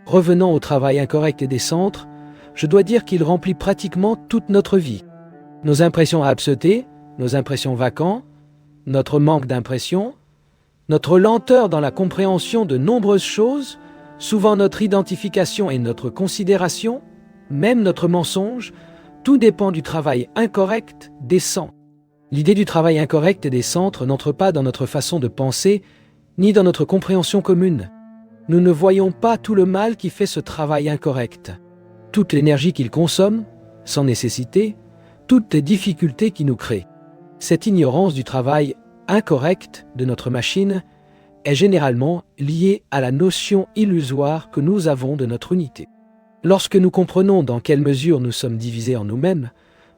Revenant au travail incorrect des centres, je dois dire qu'il remplit pratiquement toute notre vie. Nos impressions absentées, nos impressions vacantes, notre manque d'impression, notre lenteur dans la compréhension de nombreuses choses, souvent notre identification et notre considération, même notre mensonge, tout dépend du travail incorrect des centres. L'idée du travail incorrect des centres n'entre pas dans notre façon de penser, ni dans notre compréhension commune. Nous ne voyons pas tout le mal qui fait ce travail incorrect, toute l'énergie qu'il consomme, sans nécessité, toutes les difficultés qu'il nous crée. Cette ignorance du travail incorrect de notre machine est généralement liée à la notion illusoire que nous avons de notre unité. Lorsque nous comprenons dans quelle mesure nous sommes divisés en nous-mêmes,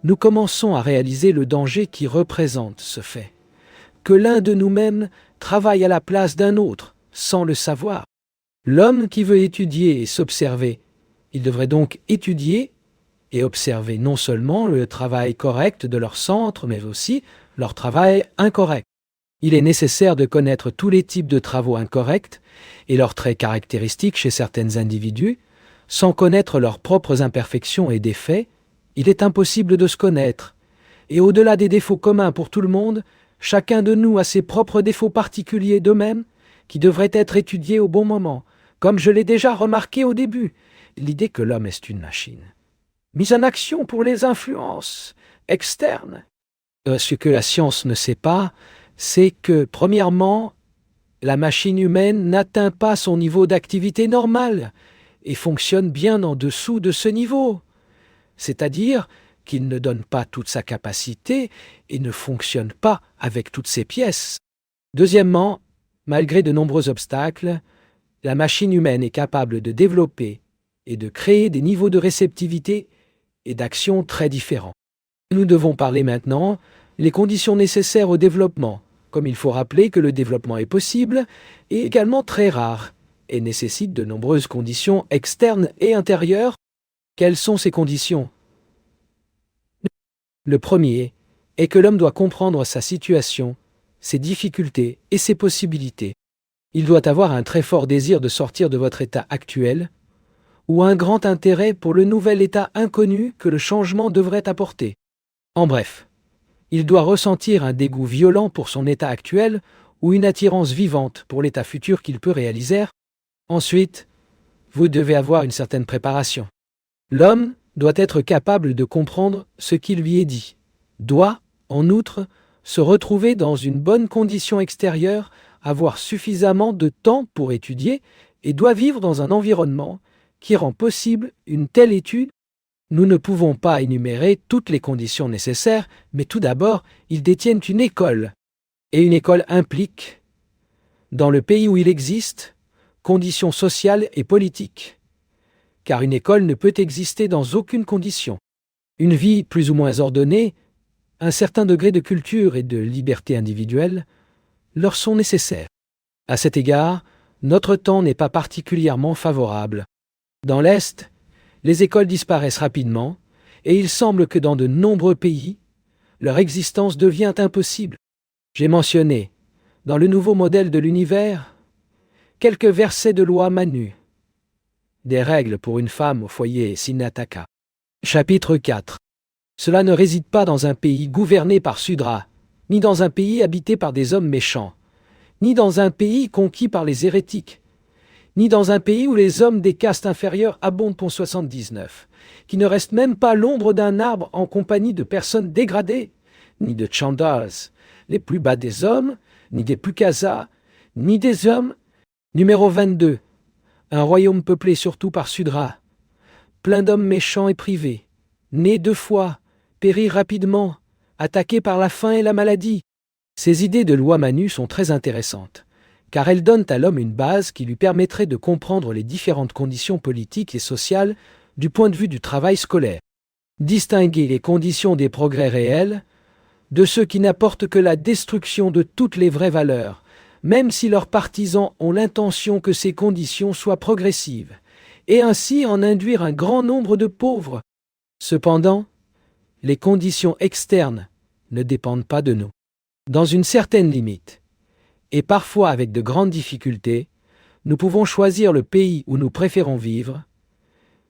nous commençons à réaliser le danger qui représente ce fait, que l'un de nous-mêmes travaille à la place d'un autre, sans le savoir. L'homme qui veut étudier et s'observer, il devrait donc étudier et observer non seulement le travail correct de leur centre, mais aussi leur travail incorrect. Il est nécessaire de connaître tous les types de travaux incorrects et leurs traits caractéristiques chez certains individus. Sans connaître leurs propres imperfections et défaits, il est impossible de se connaître. Et au-delà des défauts communs pour tout le monde, chacun de nous a ses propres défauts particuliers d'eux-mêmes qui devraient être étudiés au bon moment. Comme je l'ai déjà remarqué au début, l'idée que l'homme est une machine, mise en action pour les influences externes. Ce que la science ne sait pas, c'est que, premièrement, la machine humaine n'atteint pas son niveau d'activité normal et fonctionne bien en dessous de ce niveau. C'est-à-dire qu'il ne donne pas toute sa capacité et ne fonctionne pas avec toutes ses pièces. Deuxièmement, malgré de nombreux obstacles, la machine humaine est capable de développer et de créer des niveaux de réceptivité et d'action très différents. Nous devons parler maintenant des conditions nécessaires au développement, comme il faut rappeler que le développement est possible et également très rare et nécessite de nombreuses conditions externes et intérieures. Quelles sont ces conditions? Le premier est que l'homme doit comprendre sa situation, ses difficultés et ses possibilités. Il doit avoir un très fort désir de sortir de votre état actuel ou un grand intérêt pour le nouvel état inconnu que le changement devrait apporter. En bref, il doit ressentir un dégoût violent pour son état actuel ou une attirance vivante pour l'état futur qu'il peut réaliser. Ensuite, vous devez avoir une certaine préparation. L'homme doit être capable de comprendre ce qui lui est dit, doit, en outre, se retrouver dans une bonne condition extérieure, avoir suffisamment de temps pour étudier et doit vivre dans un environnement qui rend possible une telle étude. Nous ne pouvons pas énumérer toutes les conditions nécessaires, mais tout d'abord, ils détiennent une école. Et une école implique, dans le pays où il existe, conditions sociales et politiques. Car une école ne peut exister dans aucune condition. Une vie plus ou moins ordonnée, un certain degré de culture et de liberté individuelle leur sont nécessaires. À cet égard, notre temps n'est pas particulièrement favorable. Dans l'Est, les écoles disparaissent rapidement et il semble que dans de nombreux pays, leur existence devient impossible. J'ai mentionné, dans le nouveau modèle de l'univers, quelques versets de loi Manu. Des règles pour une femme au foyer Sinataka. Chapitre 4. Cela ne réside pas dans un pays gouverné par Sudra, ni dans un pays habité par des hommes méchants, ni dans un pays conquis par les hérétiques, ni dans un pays où les hommes des castes inférieures abondent pour 79, qui ne reste même pas l'ombre d'un arbre en compagnie de personnes dégradées, ni de Chandals, les plus bas des hommes, ni des Pukasa, ni des hommes. Numéro 22. Un royaume peuplé surtout par Sudra, plein d'hommes méchants et privés, nés 2 fois, périr rapidement, attaqués par la faim et la maladie. Ces idées de loi Manu sont très intéressantes, car elles donnent à l'homme une base qui lui permettrait de comprendre les différentes conditions politiques et sociales du point de vue du travail scolaire. Distinguer les conditions des progrès réels de ceux qui n'apportent que la destruction de toutes les vraies valeurs, même si leurs partisans ont l'intention que ces conditions soient progressives, et ainsi en induire un grand nombre de pauvres. Cependant, les conditions externes ne dépendent pas de nous. Dans une certaine limite, et parfois avec de grandes difficultés, Nous pouvons choisir le pays où nous préférons vivre,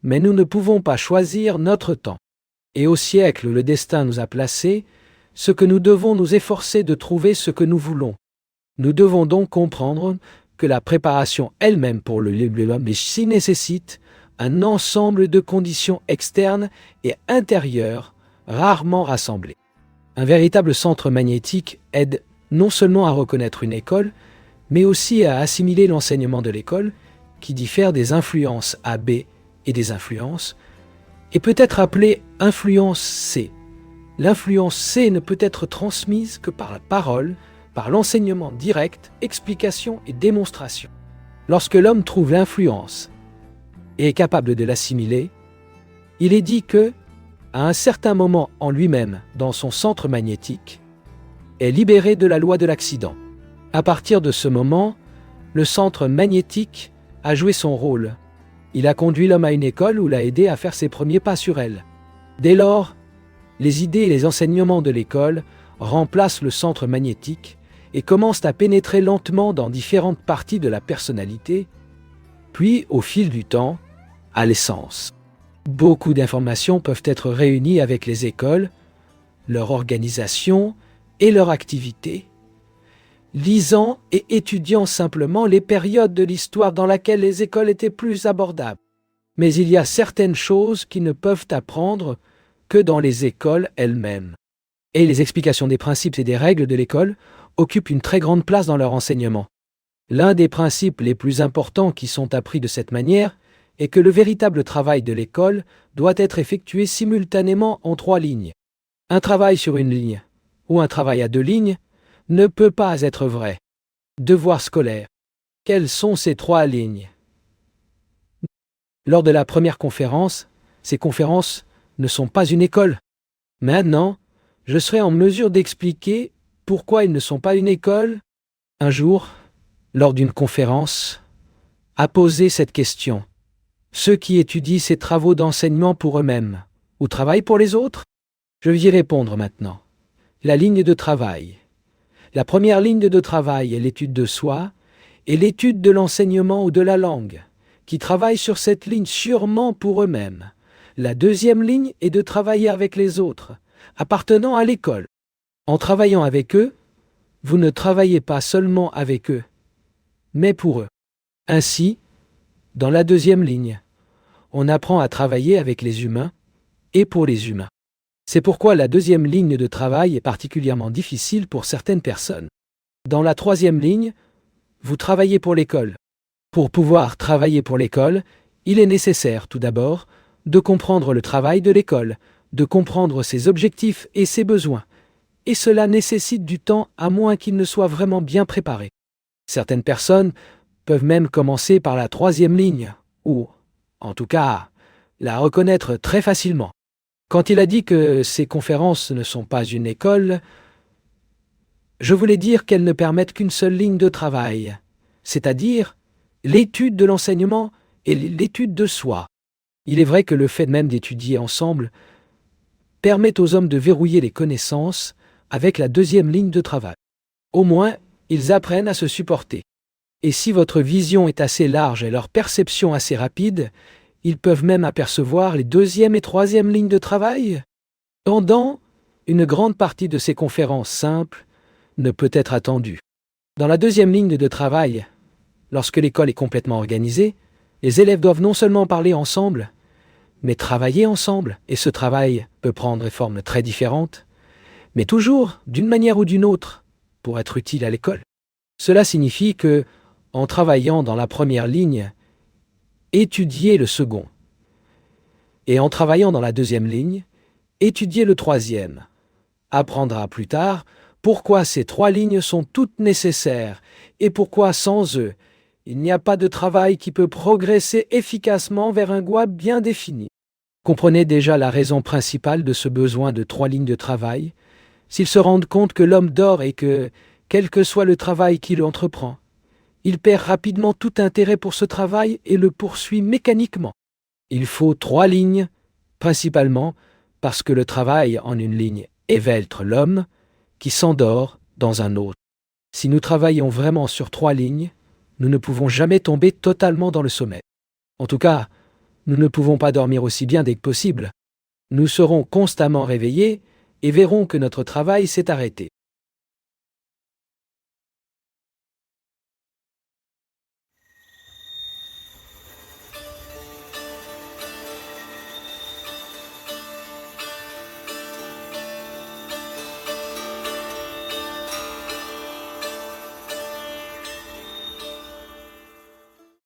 mais nous ne pouvons pas choisir notre temps. Et au siècle où le destin nous a placés, ce que nous devons nous efforcer de trouver ce que nous voulons. Nous devons donc comprendre que la préparation elle-même pour le Messie nécessite un ensemble de conditions externes et intérieures rarement rassemblées. Un véritable centre magnétique aide non seulement à reconnaître une école, mais aussi à assimiler l'enseignement de l'école, qui diffère des influences AB et des influences, et peut être appelée influence C. L'influence C ne peut être transmise que par la parole, par l'enseignement direct, explication et démonstration. Lorsque l'homme trouve l'influence et est capable de l'assimiler, il est dit que, à un certain moment en lui-même, dans son centre magnétique, est libéré de la loi de l'accident. À partir de ce moment, le centre magnétique a joué son rôle. Il a conduit l'homme à une école ou l'a aidé à faire ses premiers pas sur elle. Dès lors, les idées et les enseignements de l'école remplacent le centre magnétique et commencent à pénétrer lentement dans différentes parties de la personnalité, puis, au fil du temps, à l'essence. Beaucoup d'informations peuvent être réunies avec les écoles, leur organisation et leur activité, lisant et étudiant simplement les périodes de l'histoire dans lesquelles les écoles étaient plus abordables. Mais il y a certaines choses qui ne peuvent apprendre que dans les écoles elles-mêmes. Et les explications des principes et des règles de l'école occupent une très grande place dans leur enseignement. L'un des principes les plus importants qui sont appris de cette manière est que le véritable travail de l'école doit être effectué simultanément en 3 lignes. Un travail sur une ligne ou un travail à 2 lignes ne peut pas être vrai. Devoir scolaire. Quelles sont ces 3 lignes? Lors de la première conférence, ces conférences ne sont pas une école. Maintenant, je serai en mesure d'expliquer pourquoi ils ne sont pas une école. Un jour, lors d'une conférence, a posé cette question. Ceux qui étudient ces travaux d'enseignement pour eux-mêmes ou travaillent pour les autres? Je vais y répondre maintenant. La ligne de travail. La première ligne de travail est l'étude de soi et l'étude de l'enseignement ou de la langue, qui travaillent sur cette ligne sûrement pour eux-mêmes. La deuxième ligne est de travailler avec les autres, appartenant à l'école. En travaillant avec eux, vous ne travaillez pas seulement avec eux, mais pour eux. Ainsi, dans la deuxième ligne, on apprend à travailler avec les humains et pour les humains. C'est pourquoi la deuxième ligne de travail est particulièrement difficile pour certaines personnes. Dans la troisième ligne, vous travaillez pour l'école. Pour pouvoir travailler pour l'école, il est nécessaire tout d'abord de comprendre le travail de l'école, de comprendre ses objectifs et ses besoins. Et cela nécessite du temps à moins qu'il ne soit vraiment bien préparé. Certaines personnes peuvent même commencer par la troisième ligne, ou, en tout cas, la reconnaître très facilement. Quand il a dit que ces conférences ne sont pas une école, je voulais dire qu'elles ne permettent qu'une seule ligne de travail, c'est-à-dire l'étude de l'enseignement et l'étude de soi. Il est vrai que le fait même d'étudier ensemble permet aux hommes de verrouiller les connaissances avec la deuxième ligne de travail. Au moins, ils apprennent à se supporter. Et si votre vision est assez large et leur perception assez rapide, ils peuvent même apercevoir les deuxième et troisième lignes de travail. Pendant une grande partie de ces conférences simples ne peut être attendue. Dans la deuxième ligne de travail, lorsque l'école est complètement organisée, les élèves doivent non seulement parler ensemble, mais travailler ensemble, et ce travail peut prendre des formes très différentes, mais toujours, d'une manière ou d'une autre, pour être utile à l'école. Cela signifie que, en travaillant dans la première ligne, étudier le second. Et en travaillant dans la deuxième ligne, étudier le troisième. Apprendra plus tard pourquoi ces 3 lignes sont toutes nécessaires et pourquoi sans eux, il n'y a pas de travail qui peut progresser efficacement vers un goal bien défini. Comprenez déjà la raison principale de ce besoin de 3 lignes de travail, s'ils se rendent compte que l'homme dort et que, quel que soit le travail qu'il entreprend, il perd rapidement tout intérêt pour ce travail et le poursuit mécaniquement. Il faut 3 lignes, principalement parce que le travail en une ligne évelte l'homme qui s'endort dans un autre. Si nous travaillons vraiment sur 3 lignes, nous ne pouvons jamais tomber totalement dans le sommeil. En tout cas, nous ne pouvons pas dormir aussi bien dès que possible. Nous serons constamment réveillés et verrons que notre travail s'est arrêté.